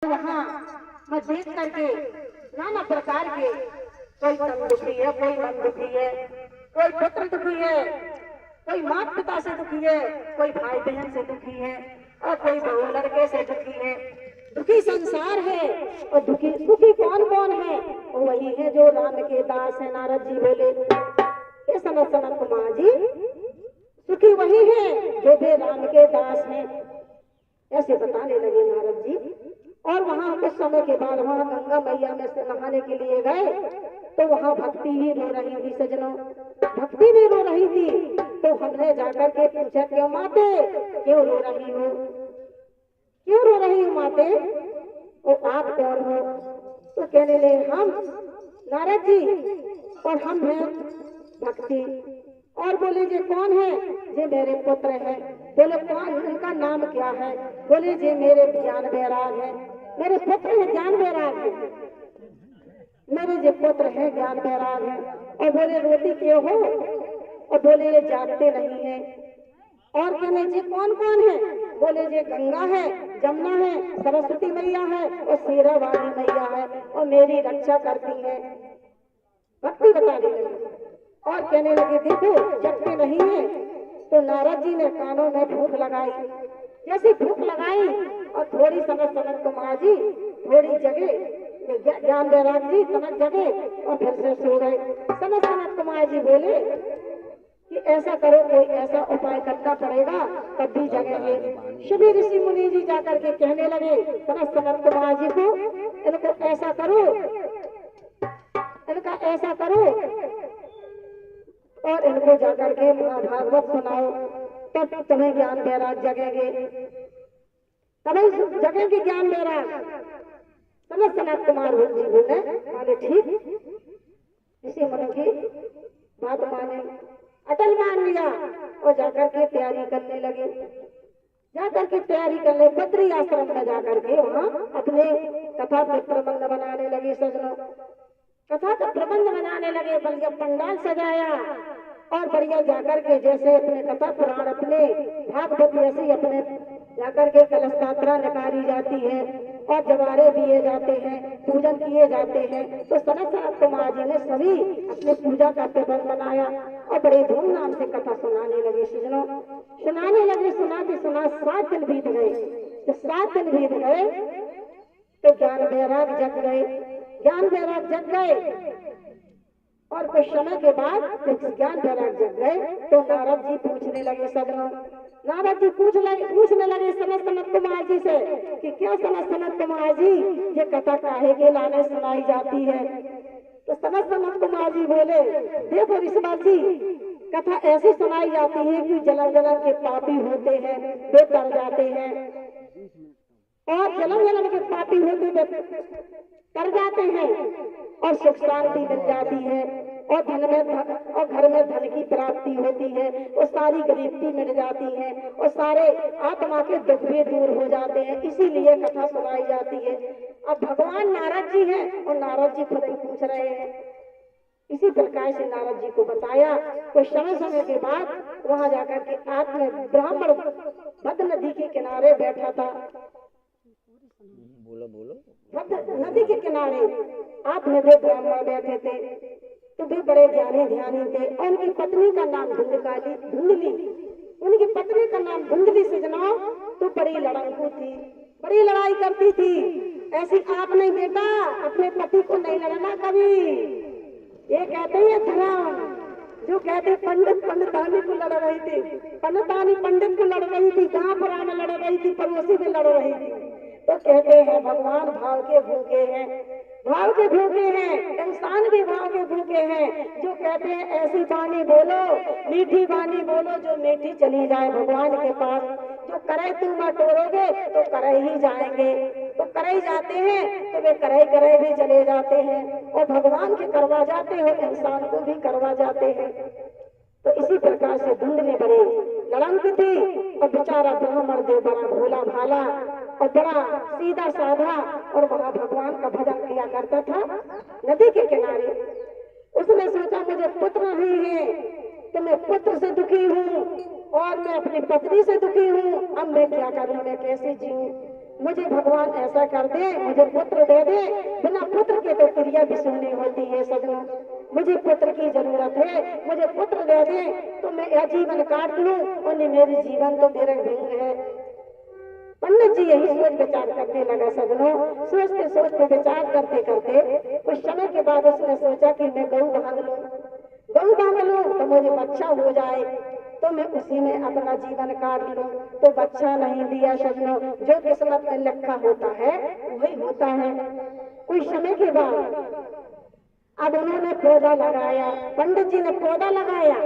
वहाँ मैं देख करके नाना प्रकार के, कोई तन दुखी है, कोई मन दुखी है, कोई पुत्र दुखी है, कोई माता पिता से दुखी है, कोई भाई बहन से दुखी है और कोई बहू लड़के से दुखी है। दुखी संसार है और दुखी सुखी कौन कौन है? वही है जो राम के दास है। नारद जी बोले, ये सनत सनत कुमार जी, सुखी वही है जो वे राम के दास हैं। ऐसे बताने लगे नारद जी। और वहां कुछ समय के बाद वहां गंगा मैया में से नहाने के लिए गए तो वहां भक्ति ही रो रही थी। सजनों, भक्ति भी रो रही थी। तो हमने जाकर के पूछा, क्यों माते, क्यों रो रही हो, क्यों रो रही हो माते, और आप कौन हो? तो कहने लगे, हम नारद जी और हम हैं भक्ति। और बोले, जे कौन है? जे मेरे पुत्र है। बोले, कौन, उनका नाम क्या है? बोले, जे मेरे ज्ञान वैराग है। मेरे पुत्र है ज्ञान वैराग है, मेरे जो पुत्र है ज्ञान वैराग है। और बोले, रोटी क्यों हो? और बोले, ये जागते नहीं है। और कहने, जी कौन कौन है? बोले, जे गंगा है, जमुना है, सरस्वती मैया है और शेरावाली मैया है और मेरी रक्षा करती है। भक्ति बताने लगे और कहने लगे, देखो जगते नहीं है। तो नारद जी ने कानों में फूंक लगाई। जैसे फूंक लगाई और थोड़ी सनत सनत कुमार जी थोड़ी जगे, ज्ञान वैराग जी तनक जगे और फिर से सो गए। सनत सनत कुमार जी बोले कि ऐसा करो, कोई ऐसा उपाय करना पड़ेगा तब भी जगेंगे। शिव ऋषि मुनि जी जाकर के कहने लगे सनत सनत कुमार जी को, इनको ऐसा करो, इनका ऐसा करो और इनको जाकर के महाभागवत सुनाओ, तब तुम्हें ज्ञान वैराग जगेंगे, तभी जगेंगे ज्ञान वैराग। सनत सनत कुमार जी बोले, माने ठीक। इसी मन की बात माने, अटल मान लिया और जाकर के तैयारी करने लगे। जाकर के तैयारी करने बद्री आश्रम में जाकर के वहाँ अपने कथा के प्रबंध बनाने लगे। सजनों, कथा का प्रबंध बनाने लगे, बढ़िया पंडाल सजाया और बढ़िया जाकर के जैसे अपने कथा पुराण अपने भागवत ऐसे अपने जाकर के कलश यात्रा निकाली जाती है और जवारे दिए जाते हैं, पूजन किए जाते हैं। तो सनत सनत कुमार जी ने सभी अपने पूजा का प्रबंध बनाया और बड़े धूमधाम से कथा सुनाने लगे। सजनों, सुनाने लगे, सुनाते सुना 7 दिन बीत गए। तो 7 दिन बीत गए तो ज्ञान वैराग जग गए। ज्ञान वैराग जग गए और कुछ समय के बाद जब ज्ञान वैराग जग गए तो नारद जी पूछने लगे। सजनों, नारद जी पूछने लगे सनत सनत कुमार जी से कि क्या सनत सनत कुमार जी ये कथा काहे के लाने सुनाई जाती है? तो सनत सनत कुमार जी बोले, देखो ऋषिवर जी, कथा ऐसी सुनाई जाती है कि जन्म जन्म के पापी होते हैं वे तर जाते हैं और जन्म जन्म के पापी होते वे कर जाते हैं और सुख शांति मिल जाती है और घर में धन की प्राप्ति होती है और सारी गरीबी मिट जाती है और सारे आत्मा के दुख भी दूर हो जाते हैं। इसीलिए कथा सुनाई जाती है। अब भगवान नारद जी हैं और नारद जी खुद ही पूछ रहे हैं। इसी प्रकार से नारद जी को बताया। कुछ समय के बाद वहां जाकर के आत्म ब्राह्मण भद्र नदी के किनारे बैठा था। बोलो नदी के किनारे आप में 2 ब्राह्मण बैठे थे, तो भी बड़े ज्ञानी ध्यानी थे। उनकी पत्नी का नाम धुंधली, उनकी पत्नी का नाम धुंधली से जनाब तो बड़ी लड़ाकू थी, बड़ी लड़ाई करती थी। ऐसी आप नहीं बेटा, अपने पति को नहीं लड़ना कभी। ये कहते हैं धर्म, जो कहते पंडित पंडितानी को लड़ रही थी, पंडितानी पंडित को लड़ रही थी, गांव पुराना लड़ रही थी, पड़ोसी में लड़ रही थी। तो कहते हैं भगवान भाव के भूखे हैं, भाव के भूखे हैं, इंसान भी भाव के भूखे हैं। जो कहते हैं ऐसी बानी बोलो, मीठी बानी बोलो जो मीठी चली जाए भगवान के पास। जो करे तुम टोरोगे तो करे ही जाएंगे, तो करे ही जाते हैं तो वे करे भी चले जाते हैं और भगवान के करवा जाते हो, इंसान को भी करवा जाते हैं। तो इसी प्रकार से धुंधली बड़े लड़ंक थी और बेचारा ब्राह्मण देव बड़ा भोला भाला और बड़ा सीधा साधा और वहां भगवान का भजन किया करता था नदी के किनारे। उसने सोचा मुझे पुत्र नहीं है तो मैं पुत्र से दुखी हूँ और मैं अपनी पत्नी से दुखी हूँ, अब मैं क्या करूँ, मैं कैसे जीऊँ। मुझे भगवान ऐसा कर दे, मुझे पुत्र दे दे। बिना पुत्र के तो क्रिया भी सुननी होती है सजनों। मुझे पुत्र की जरूरत है, मुझे पुत्र दे दे तो मैं यह जीवन काट लूं और मेरी जीवन तो मेरे भंग है। पंडित जी यही सोच विचार करने लगा सजनों। सोचते सोचते विचार करते करते कुछ समय के बाद उसने सोचा कि मैं गऊ बांध लूं। गऊ बांध लूं तो मुझे बच्चा हो जाए तो मैं उसी में अपना जीवन काट लूं। तो बच्चा नहीं दिया सजनों। जो किस्मत में लिखा होता है वही होता है। कुछ समय के बाद अब उन्होंने पौधा लगाया। पंडित जी ने पौधा लगाया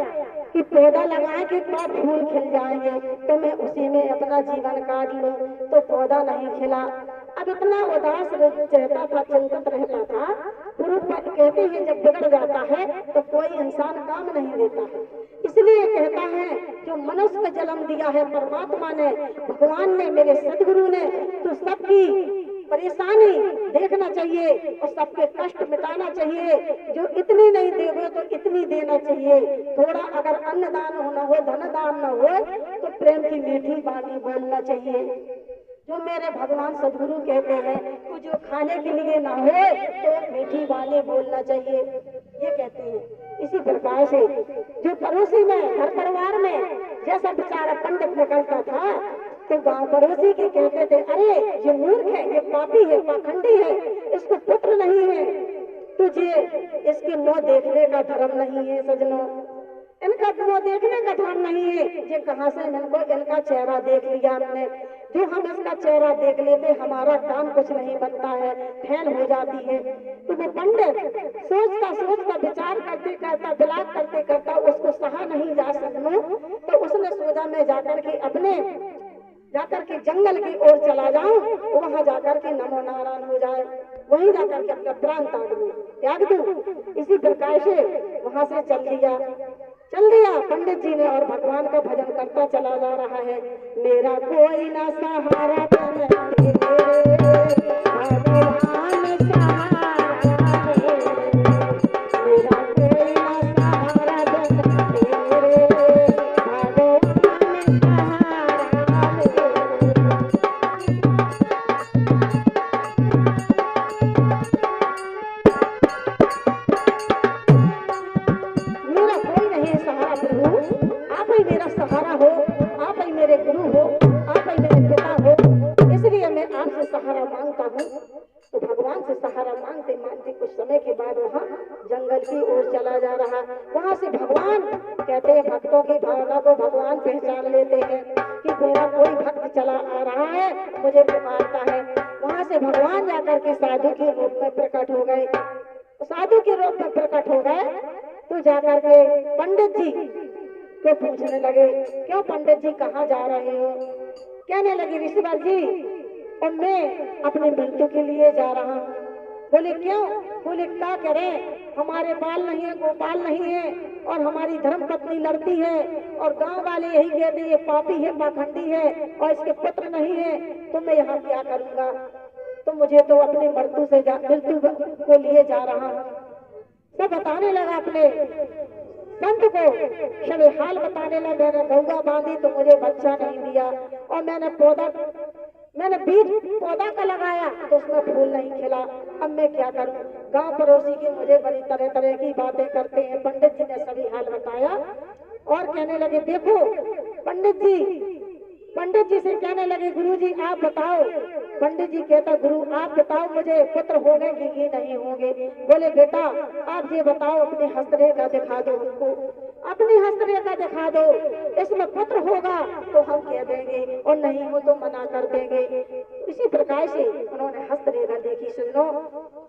कि पौधा लगाए के बाद फूल खिल जाएंगे तो मैं उसी में अपना जीवन काट लूं। तो पौधा नहीं खिला। अब इतना उदास रहता था, चिंतित रहता था। गुरु कहते हैं जब बिगड़ जाता है तो कोई इंसान काम नहीं देता है। इसलिए कहता है जो मनुष्य का जन्म दिया है परमात्मा ने, भगवान ने, मेरे सदगुरु ने, तो सबकी परेशानी देखना चाहिए और सबके कष्ट मिटाना चाहिए। जो इतनी नहीं देवे तो इतनी देना चाहिए। थोड़ा अगर अन्नदान होना हो, धन दान न हो तो प्रेम की मीठी वाणी बोलना चाहिए। जो मेरे भगवान सदगुरु कहते हैं तो जो खाने के लिए ना हो तो मीठी वाणी बोलना चाहिए, ये कहते हैं। इसी प्रकार से जो पड़ोसी में, घर परिवार में जैसा बेचारा पंडित निकलता था तो गांव पड़ोसी के कहते थे अरे ये मूर्ख है, ये पापी है, पाखंडी है, इसको पुत्र नहीं है, तुझे इसके मुंह देखने का धर्म नहीं है सजनों। इनका मुंह देखने का धर्म नहीं है। ये कहां से इनका चेहरा देख लिया हमने। जो हम इसका चेहरा देख लेते हमारा काम कुछ नहीं बनता है, फेल हो जाती है। तो वो पंडित सोचता सोचता विचार करते करता विलाप करते करता उसको सहा नहीं जा सकूं तो उसने सोचा मैं जाकर के जंगल की ओर चला जाऊं, वहां जाकर के नमो नारायण हो जाए, वहीं जाकर के अपना प्राण त्याग दूं। इसी प्रकार से वहां से चल दिया पंडित जी ने और भगवान का भजन करता चला जा रहा है। मेरा कोई ना सहारा भगवान सहारा मेरा कोई ना सहारा जंगल की ओर चला जा रहा। वहां से भगवान कहते हैं भक्तों की भावना को भगवान पहचान लेते हैं कि मेरा कोई भक्त चला आ रहा है, मुझे पुकारता है। वहां से भगवान जाकर के साधु के रूप में प्रकट हो गए। साधु के रूप में प्रकट हो गए तो जाकर के पंडित जी को पूछने लगे क्यों पंडित जी कहाँ जा रहे हो? कहने लगे ऋषिवर जी और मैं अपनी मृत्यु के लिए जा रहा हूँ। बोले क्यों? बोले क्या करें, हमारे बाल नहीं है, गोपाल नहीं है और हमारी धर्म पत्नी लड़ती है और गांव वाले यही कहते हैं ये पापी है, पाखंडी है और इसके पुत्र नहीं है, तो मैं यहाँ क्या करूँगा? तो मुझे तो अपनी मृत्यु को लिए जा रहा हूँ। सब बताने लगा अपने संत को, सभी हाल बताने लगा। मैंने गौगा बांधी तो मुझे बच्चा नहीं दिया और मैंने बीज पौधा का लगाया तो उसमें फूल नहीं खिला। अब मैं क्या करूं? गांव पड़ोसी की मुझे बड़ी तरह तरह की बातें करते हैं। पंडित जी ने सभी हाल बताया और कहने लगे देखो पंडित जी से कहने लगे गुरु जी आप बताओ। पंडित जी कहता गुरु आप बताओ मुझे पुत्र होंगे कि नहीं होंगे? बोले बेटा आप ये बताओ, अपनी हस्तरेखा दिखा दो उनको, अपनी हस्तरेखा दिखा दो, इसमें पुत्र होगा तो हम कह देंगे और नहीं हो तो मना कर देंगे। इसी प्रकार से उन्होंने हस्तरेखा देखी। सुनो,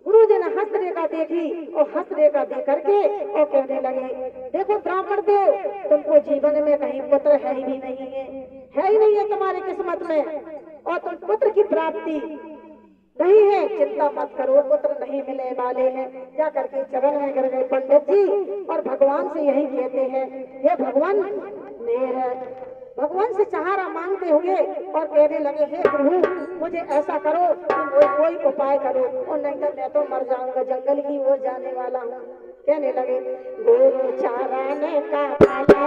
गुरु जी ने हस्तरेखा देखी और हस्तरेखा देख करके और कहने लगे देखो ब्राह्मण देव तुमको जीवन में कहीं पुत्र है ही नहीं है तुम्हारी किस्मत में और तुम पुत्र की प्राप्ति नहीं है, चिंता मत करो, पुत्र नहीं मिलने वाले हैं। जाकर के चरण में गिर गए पंडित जी और भगवान से यही कहते हैं हे भगवान मेरे भगवान से सहारा मांगते हुए और कहने लगे हे प्रभु मुझे ऐसा करो कि कोई उपाय करो और नहीं तो मैं तो मर जाऊंगा, जंगल की ओर जाने वाला हूँ। कहने लगे गोरु चाराने का भले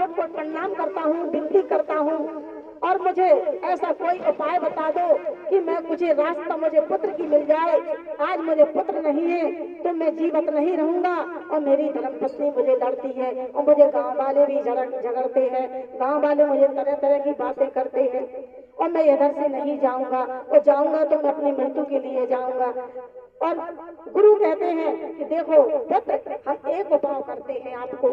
कोट कोट प्रणाम करता हूँ, विनती करता हूँ और मुझे ऐसा कोई उपाय बता दो कि मैं मुझे रास्ता मुझे पुत्र की मिल जाए। आज मुझे पुत्र नहीं है तो मैं जीवित नहीं रहूंगा और मेरी धर्मपत्नी मुझे लड़ती है और मुझे गांव वाले भी झगड़ते हैं, गांव वाले मुझे तरह तरह की बातें करते हैं और मैं इधर से नहीं जाऊंगा और जाऊंगा तो मैं अपनी मृत्यु के लिए जाऊंगा। और गुरु कहते हैं कि देखो पुत्र, हम एक उपाय करते हैं, आपको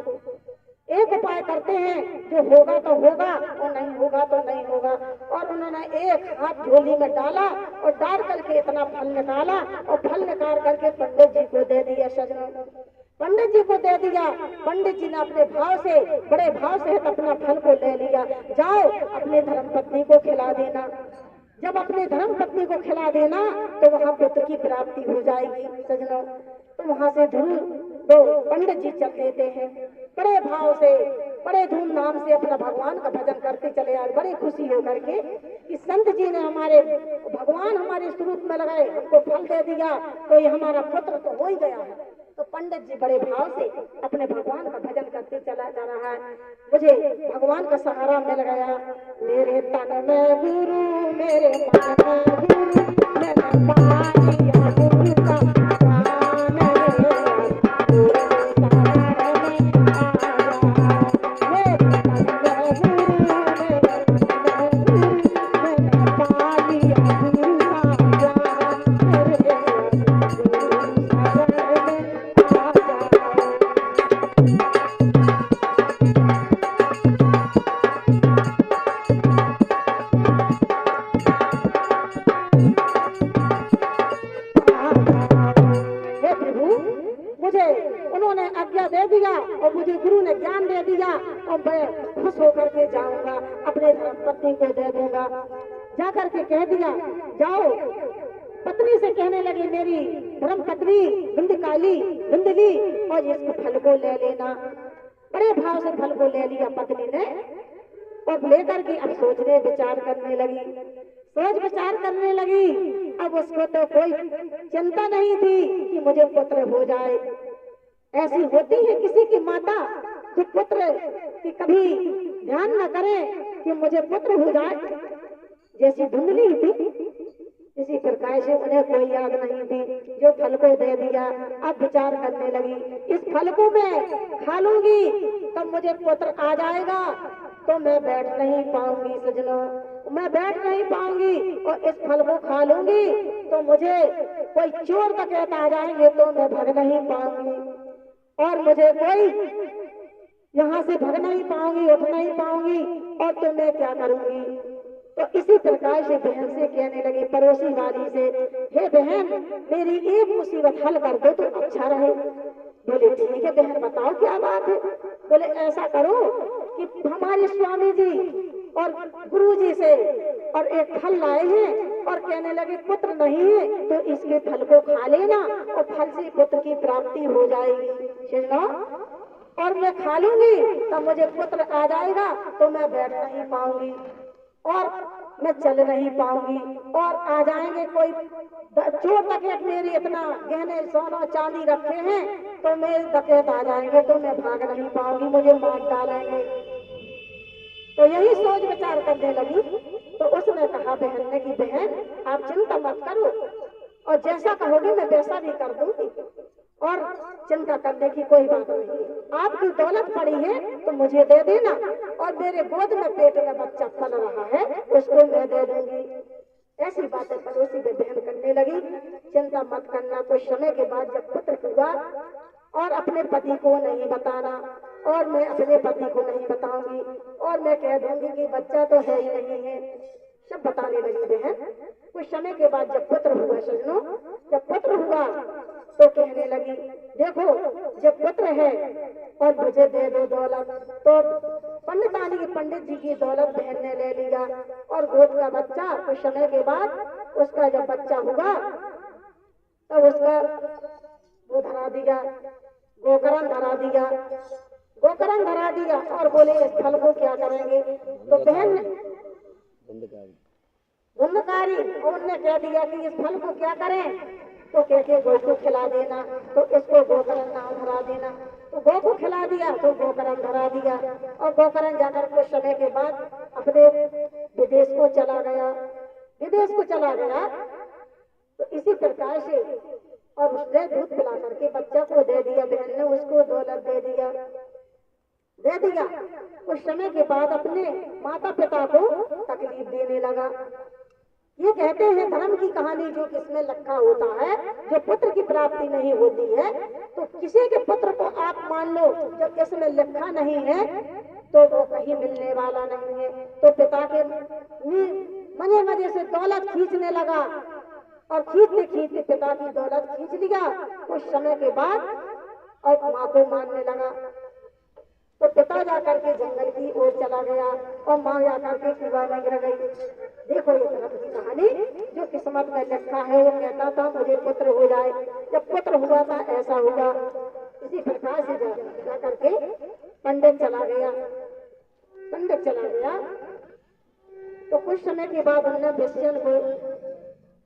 एक उपाय करते हैं, जो होगा तो होगा और नहीं होगा तो नहीं होगा। और उन्होंने एक हाथ झोली में डाला और डाल करके इतना फल निकाला और फल निकाल करके पंडित जी को दे दिया। सजनों, पंडित जी को दे दिया। पंडित जी ने अपने भाव से, बड़े भाव से अपना फल को ले लिया। जाओ अपने धर्मपत्नी को खिला देना। जब अपने धर्म पत्नी को खिला देना तो वहाँ पुत्र की प्राप्ति हो जाएगी। सजनों, तो वहाँ से दो पंडित जी चल देते हैं, बड़े भाव से, बड़े धूमधाम से अपना भगवान का भजन करते चले आए, बड़ी खुशी होकर के कि संत जी ने हमारे भगवान हमारे स्वरूप में लगाए, हमको फल दे दिया तो ये हमारा पुत्र तो हो ही गया है। तो पंडित जी बड़े भाव से अपने भगवान का भजन करते चला जा रहा है। मुझे भगवान का सहारा मिल गया। मेरे तन में गुरु, मेरे मन में गुरु, मैंने पा लिया गुरु का ज्ञान रे, गुरु शरण में आया। मेरे तन में गुरु, मेरे मन में गुरु, मैंने पा लिया गुरु का ज्ञान रे, गुरु शरण में उन्होंने आज्ञा दे दिया और मुझे गुरु ने ज्ञान दे दिया और मैं खुश होकर के जाऊंगा, अपने धर्मपत्नी को दे दूंगा। जाकर के कह दिया, जाओ पत्नी से कहने लगी, मेरी धर्मपत्नी धुंधकाली धुंधली और इस फल को ले लेना। बड़े भाव से फल को ले लिया पत्नी ने और लेकर के अब सोचने विचार करने लगी, सोच विचार करने लगी। अब उसको तो कोई चिंता नहीं थी कि मुझे पुत्र हो जाए। ऐसी होती है किसी की माता जो पुत्र की कभी ध्यान न करे कि मुझे पुत्र हो जाए। जैसी धुंधली थी इसी प्रकार से उन्हें कोई याद नहीं थी, जो फल को दे दिया। अब विचार करने लगी, इस फल को मैं खा लूंगी तब मुझे पुत्र आ जाएगा तो मैं बैठ नहीं पाऊंगी। सजनों, मैं बैठ नहीं पाऊंगी और इस फल को खा लूंगी तो मुझे कोई चोर डकैत आ जाएंगे तो मैं भाग नहीं पाऊंगी और मुझे कोई यहाँ से भाग नहीं पाऊंगी, उठ नहीं पाऊंगी और तो मैं क्या करूंगी। तो इसी प्रकार से बहन से कहने लगी, पड़ोसी वाली से, हे बहन मेरी एक मुसीबत हल कर दो तो अच्छा रहे। बोले ठीक है बहन, बताओ क्या बात है। बोले ऐसा करो कि हमारे स्वामी जी और गुरु जी से और एक फल लाए हैं और कहने लगे पुत्र नहीं है तो इसके फल को खा लेना और फल से पुत्र की प्राप्ति हो जाएगी। सुनो, और मैं खा लूंगी तब मुझे पुत्र आ जाएगा तो मैं बैठ नहीं पाऊंगी और मैं चल नहीं पाऊंगी और आ जाएंगे कोई चोर डकैत, मेरी इतना गहने सोना चांदी रखे हैं तो मेरे डकैत आ जाएंगे तो मैं भाग नहीं पाऊंगी, मुझे मार डालेंगे। तो यही सोच विचार करने लगी। तो उसने कहा बहन ने कि बहन आप चिंता मत करो और जैसा कहोगे मैं वैसा भी कर दूंगी और चिंता करने की कोई बात नहीं। आपकी दौलत पड़ी है तो मुझे दे देना और मेरे गोद में पेट में बच्चा पल रहा है उसको मैं दे दूंगी। ऐसी बातें पड़ोसी में बहन करने लगी। चिंता मत करना, कुछ समय के बाद जब पुत्र हुआ और अपने पति को नहीं बताना और मैं अपने पति को नहीं बताऊंगी और मैं कह दूंगी कि बच्चा तो है ही नहीं है, सब बताने लगी बहन। कुछ समय के बाद जब पुत्र हुआ, सजनों जब पुत्र हुआ तो कहने लगी, देखो जब पुत्र है और मुझे दे दो दौलत। तो पंडित जी की दौलत बहन ने ले लिया और गोद का बच्चा कुछ समय के बाद उसका जब बच्चा हुआ तब उसका वो धरा दिया, गोकरण धरा दिया, गोकरण धरा दिया और बोले इस फल को क्या करेंगे। तो बहन धुंधकारी उन्होंने कह दिया कि इस फल को क्या करें। तो कहते गौ को खिला देना, तो इसको गोकरण नाम धरा देना। तो गौ को खिला दिया। दिया तो गोकर्ण धरा दिया। और गोकर्ण जाकर कुछ समय के बाद अपने विदेश को चला गया, विदेश को चला गया। तो इसी प्रकार से और उसने दूध पिला करके बच्चा को दे दिया, बहन ने उसको दौलत दे दिया। कुछ समय के बाद अपने माता पिता को तकलीफ देने लगा। ये कहते हैं धर्म की कहानी जो किसमें लिखा होता है, जो पुत्र की प्राप्ति नहीं होती है, तो किसी के पुत्र को आप मान लो जब इसमें लिखा नहीं है तो वो कहीं मिलने वाला नहीं है। तो पिता के मजे मजे से दौलत खींचने लगा और खींचते खींचते पिता की दौलत खींच लिया। कुछ समय के बाद और माँ को मारने लगा। तो पिता जाकर के जंगल की ओर चला गया और माँ जाकर के कुआं में गिर गई। देखो ये धर्म की कहानी जो किस्मत में लिखा है। वो कहता था मुझे पुत्र हो जाए, जब पुत्र हुआ था ऐसा हुआ। इसी प्रकार से जाकर के पंडित चला गया, पंडित चला गया। तो कुछ समय के बाद उन्होंने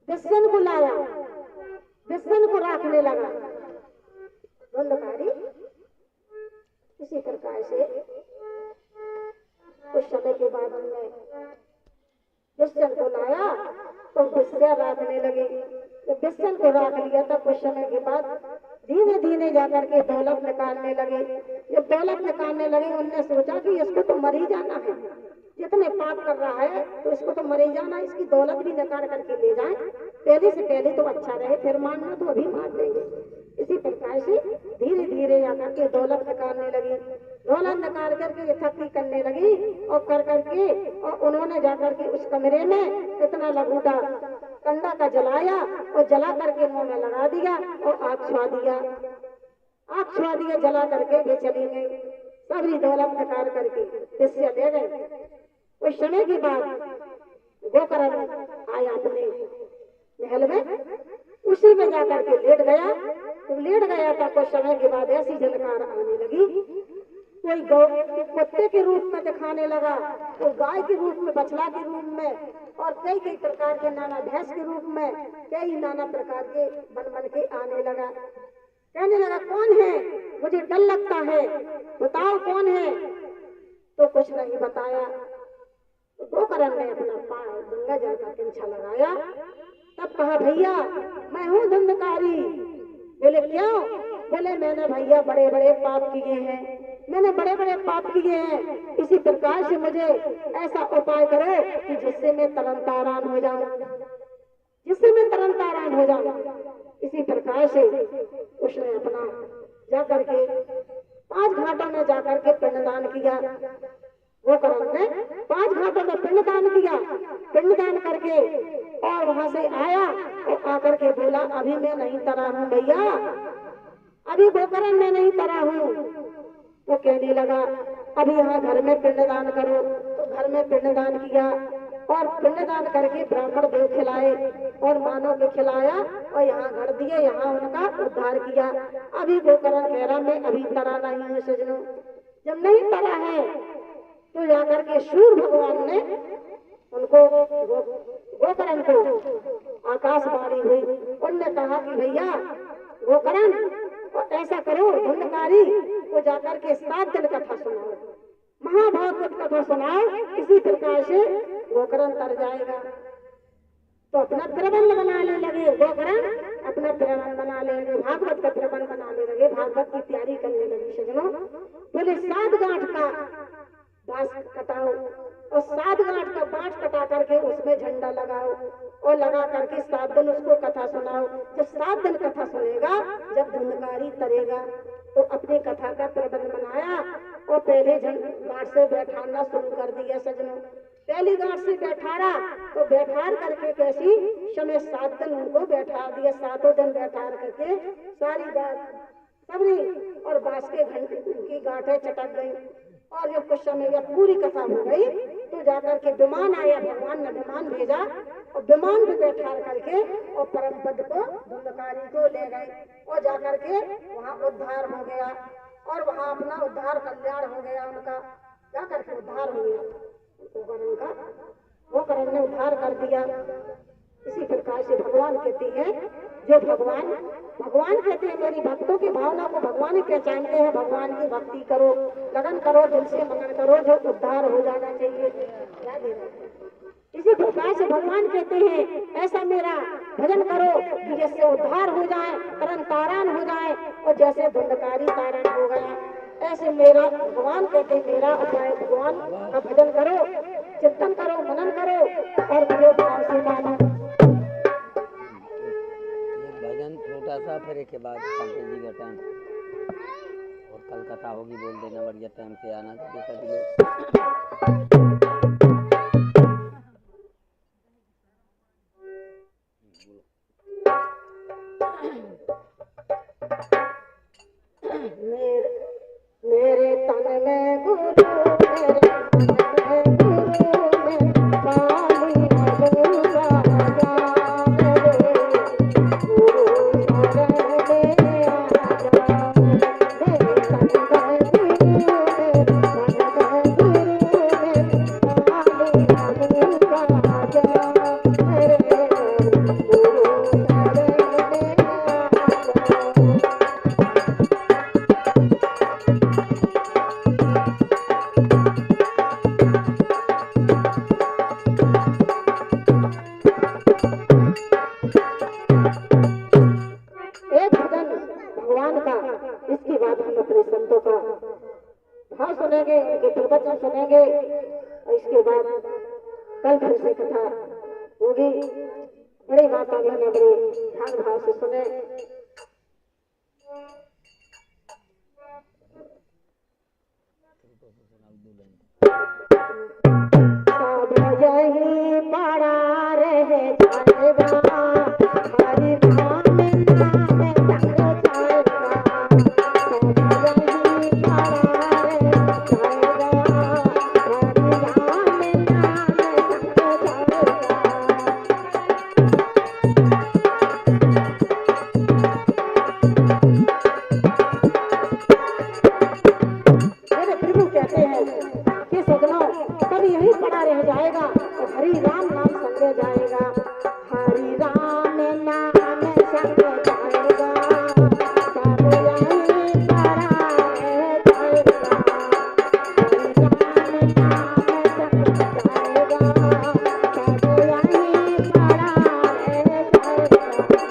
विष्यन को लाया, विष्यन को रखने लगा धुंधकारी। इसी प्रकार से कुछ समय के बाद उन्होंने विष्यन को लाया तो विष्या रखने लगे। जब विष्यन को रख लिया था कुछ समय के बाद धीरे धीरे जाकर के दौलत निकालने लगे। जब दौलत निकालने लगे उन्होंने सोचा कि इसको तो मर ही जाना है, जितने पाप कर रहा है तो इसको तो मर ही जाना, इसकी दौलत भी निकाल करके ले जाए, पहले से पहले तो अच्छा रहे, फिर मारना तो अभी मार देंगे। इसी प्रकार से धीरे धीरे जाकर के दौलत निकालने लगी। दौलत निकाल करके इकट्ठी करने लगी और कर करके और उन्होंने जाकर के उस कमरे में इतना लगूटा कंडा का जलाया और जला करके मुंह में लगा दिया और आग छुआ दिया, आग छुआ दिया, जला करके वे चली गई। सारी दौलत निकाल करके विष्या ले गए। कुछ समय के बाद गोकर्ण आया अपने महल में, उसी में जाकर के लेट गया। तो लेट गया था कुछ समय के बाद ऐसी झनकार आने लगी। कोई गौ कुत्ते के रूप में दिखाने लगा, कोई गाय के रूप में, बछड़ा के रूप में, और कई कई प्रकार के नाना भैंस के रूप में, कई नाना प्रकार के बन बन के आने लगा। कहने लगा कौन है, मुझे डर लगता है, बताओ कौन है। तो कुछ नहीं बताया। तो गोकर्ण ने अपना पाँव गंगा जल का किंछा लगाया, तब कहा भैया मैं हूँ धुंधकारी। बोले क्यों? बोले मैंने भैया बड़े बड़े पाप किए हैं, मैंने बड़े बड़े पाप किए हैं। इसी प्रकार से मुझे ऐसा उपाय करो कि जिससे मैं तरन-तारान हो जाऊं, जिससे मैं तरन-तारान हो जाऊं। इसी प्रकार से उसने अपना जाकर के 5 घाटों में जाकर के पिंडदान किया। गोकर्ण ने 5 घाटों में पिंडदान किया। पिंडदान करके और वहां से आया और आकर के बोला अभी मैं नहीं तरा हूँ भैया, अभी गोकर्ण में नहीं तरा हूँ। वो कहने लगा अभी यहाँ घर में पिंडदान करो। तो घर में पिंडदान किया और पिंडदान करके ब्राह्मण देव खिलाए और मानव के खिलाया और यहाँ घर दिए, यहाँ उनका उद्धार किया। अभी गोकर्ण कह रहा मैं अभी तरा नहीं हूँ सजनों। जब नहीं तरा है तो जाकर के सूर्य भगवान ने उनको गोकर्ण को आकाशवाणी हुई। उनने कहा कि भैया गोकर्ण और ऐसा करो धुंधकारी को जाकर के 7 दिन कथा सुनाओ, महाभारत कथा सुनाओ। इसी प्रकार से गोकर्ण तर जाएगा। तो अपना प्रबंध बनाने लगे गोकर्ण, अपना प्रबंध बना लेंगे, भागवत का प्रबंध बनाने लगे, भागवत की तैयारी करने लगी सजनों। बोले 7 गांठ का बांस कटाओ और 7 गांठ का बांस कटा करके उसमें झंडा लगाओ और लगा करके 7 दिन उसको कथा सुनाओ। जब 7 दिन कथा सुनेगा, जब धुंधकारी तरेगा तो अपनी कथा का प्रबंध बनाया और पहले गांठ से बैठाना शुरू कर दिया सजनों। पहली गांठ से बैठारा तो बैठार करके कैसी समय 7 दिन उनको बैठा दिया। 7 दिन बैठार करके सारी गांठ सबरी और बांस के घंटे की गांठें चटक गई। और जब कुछ समय में पूरी कथा हो गई तो जाकर के विमान आया, भगवान ने विमान भेजा और विमान में बैठा करके और परम पद को धुंधकारी को ले गए और जाकर के वहाँ उद्धार हो गया और वहाँ अपना उद्धार कल्याण हो गया। उनका जाकर के उद्धार हो गया गोकर्ण का। गोकर्ण ने उद्धार कर दिया। इसी प्रकार से भगवान कहते हैं, जो भगवान कहते हैं मेरी भक्तों की भावना को भगवान ही पहचानते हैं। भगवान की भक्ति करो, लगन करो, दिल से मनन करो, जो उद्धार हो जाना चाहिए। इसी प्रकार से भगवान कहते हैं ऐसा मेरा भजन करो कि जिससे उद्धार हो जाए, तरन तारण हो जाए, और जैसे धुंधकारी तारण हो गया, ऐसे मेरा भगवान कहते हैं मेरा उपाय भगवान का भजन करो, चिंतन करो, मनन करो और मुझे भाव से मानो। भजन छोटा सा, फिर एक के बाद पंकज जी का टाइम और कल कथा होगी, बोल देना बढ़िया टाइम से आना चाहिए सभी लोग। मेरे तन में गुरु, मेरे तन में गुरु, मैं काली अधूरा जान रे, गुरु शरण में आ जा। मेरे तन में गुरु, मेरे तन में गुरु, मैं काली अधूरा जान रे, गुरु शरण में आ जा। इसके बाद हम अपने संतों का भाव सुनेंगे, उनके प्रवचन सुनेंगे, और इसके बाद कल फिर से कथा होगी। बड़ी माता बहने बड़े ध्यान भाव से सुने। सब यही पड़ा रह जाएगा, हरि नाम नाम संग जाएगा। यही पड़ा रह जाएगा और हरि राम नाम संग जाएगा, हरि राम नाम संग जाएगा, सब यही पड़ा रह जाएगा, हरि राम नाम संग जाएगा, सब यही पड़ा रह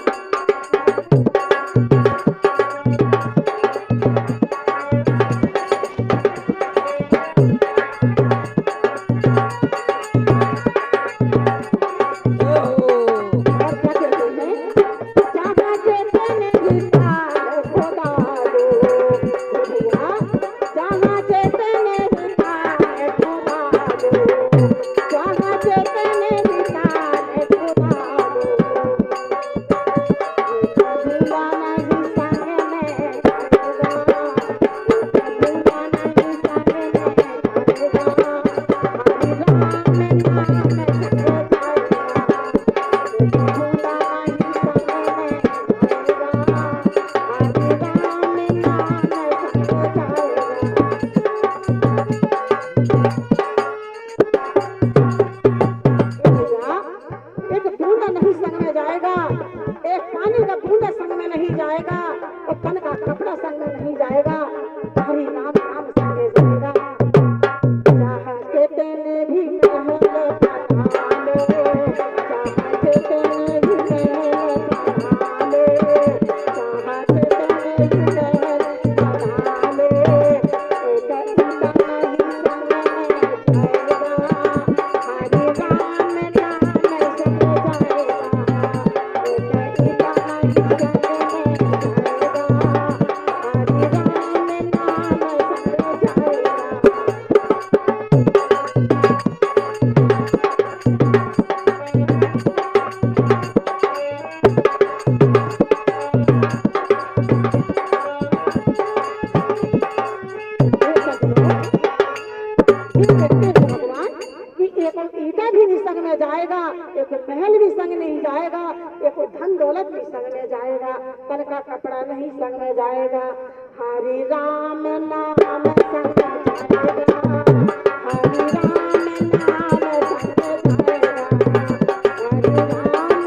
जाएगा। महल भी संग नहीं जाएगा, ये कोई धन दौलत भी संग में जाएगा, तन का कपड़ा नहीं संग में जाएगा। हरि राम नाम संग जाएगा, हरि राम नाम संग जाएगा, हरि राम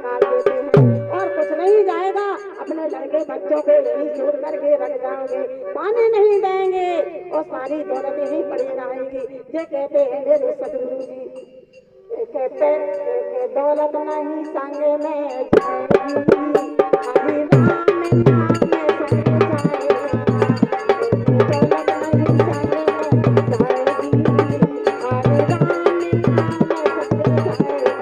निकाल देते हैं और कुछ नहीं जाएगा। अपने लड़के बच्चों को यही छोड़ करके रख जाओगे, पानी नहीं देंगे और सारी दौलत यही पड़ी रहेगी। ये कहते हैं मेरे सदगुरु जी, कहते हैं दौलत नहीं संग में जाएगी, हरि नाम में संग जाएगा। दौलत नहीं संग में जाएगी, हरि नाम में संग जाएगा।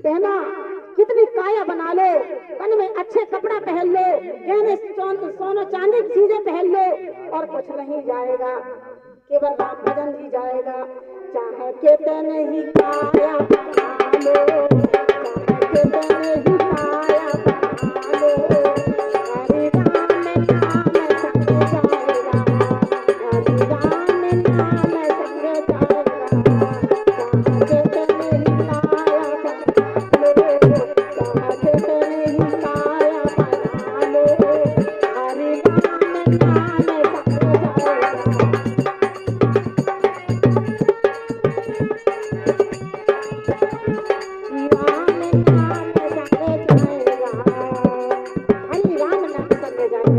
बहना कितनी काया बना लो, तन में अच्छे कपड़ा पहन लो, गहने सोना चांदी की चीजें पहन लो और कुछ नहीं जाएगा, केवल राम भजन ही जाएगा। चाहे कितने ही काया बना लो, चाहे कितने ही काया बना लो, हरि राम नाम संग जाएगा, हरि राम नाम संग जाएगा। चाहे कितने ही काया बना लो, चाहे कितने ही काया बना लो, हरि राम नाम संग जाएगा।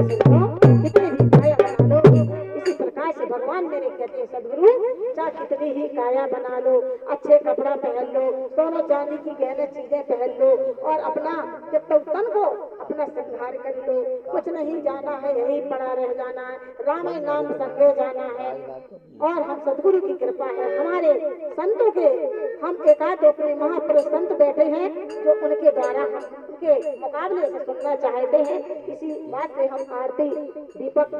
भगवान मेरे कहते हैं सदगुरु, चाहे कितनी ही काया बना लो, अच्छे कपड़ा पहन लो, सोना चांदी की गहने चीजें पहन लो और अपना तन को अपना संहार कर लो, कुछ नहीं जाना है, यही पड़ा रह जाना है, राम नाम संगे जाना है। और हम सदगुरु की कृपा है, हमारे संतों के, हम एकाध अपने महापुरुष संत बैठे हैं जो उनके द्वारा हम उनके मुकाबले से सुनना चाहते हैं। इसी बात से हम आरती दीपक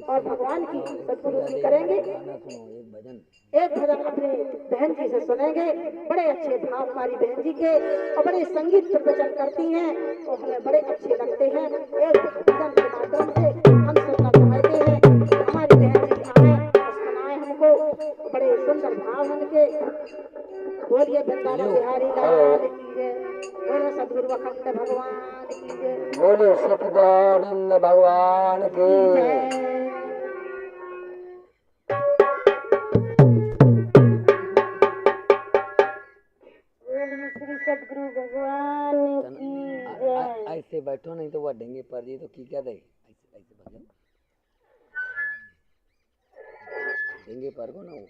और भगवान की सदगुरु की करेंगे। एक भजन अपनी बहन जी से सुनेंगे, बड़े अच्छे भाव हमारी बहन जी के और बड़े संगीत प्रवचन करती हैं और हमें बड़े अच्छे लगते हैं। एक भजन के माध्यम से हम सुनना चाहते हैं, हमारी बहन जी आए और सुनाए हमको, बड़े सुंदर भाव उनके। बोलिए वृंदावन बिहारी लाल की जय, बोलो सदगुरु अखंड भगवान की जय, बोलो सच्चिदानंद भगवान की जय। श्री सदगुरु भगवान की जय। ऐसे बैठो नहीं तो बढ़ेंगे पर जी तो की क्या दे, ऐसे ऐसे भजन देंगे पर को ना वो